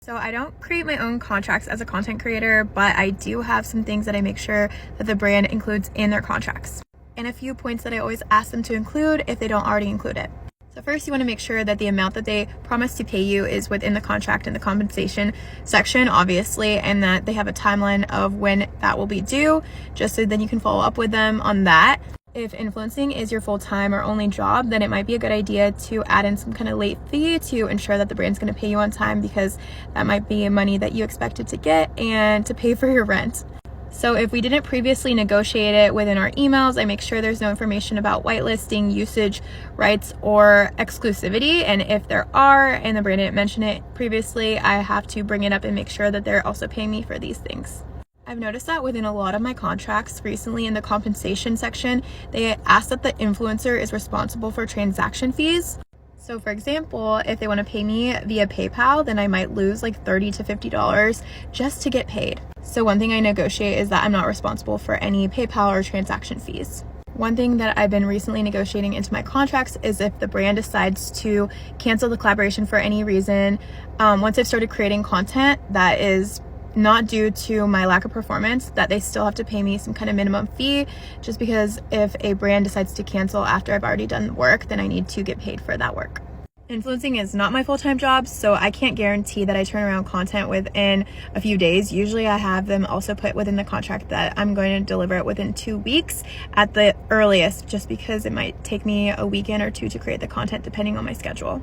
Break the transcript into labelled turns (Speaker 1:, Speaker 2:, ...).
Speaker 1: So I don't create my own contracts as a content creator, but I do have some things that I make sure that the brand includes in their contracts, and a few points that I always ask them to include if they don't already include it. So first, you want to make sure that the amount that they promise to pay you is within the contract and the compensation section, obviously, and that they have a timeline of when that will be due, just so then you can follow up with them on that. If influencing is your full-time or only job, then it might be a good idea to add in some kind of late fee to ensure that the brand's going to pay you on time, because that might be money that you expected to get and to pay for your rent. So if we didn't previously negotiate it within our emails, I make sure there's no information about whitelisting, usage rights, or exclusivity. And if there are, and the brand didn't mention it previously, I have to bring it up and make sure that they're also paying me for these things. I've noticed that within a lot of my contracts recently, in the compensation section, they ask that the influencer is responsible for transaction fees. So for example, if they want to pay me via PayPal, then I might lose like $30 to $50 just to get paid. So one thing I negotiate is that I'm not responsible for any PayPal or transaction fees. One thing that I've been recently negotiating into my contracts is if the brand decides to cancel the collaboration for any reason, once I've started creating content that is not due to my lack of performance, that they still have to pay me some kind of minimum fee, just because if a brand decides to cancel after I've already done the work, then I need to get paid for that work. Influencing is not my full-time job, so I can't guarantee that I turn around content within a few days. Usually I have them also put within the contract that I'm going to deliver it within 2 weeks at the earliest, just because it might take me a weekend or two to create the content depending on my schedule.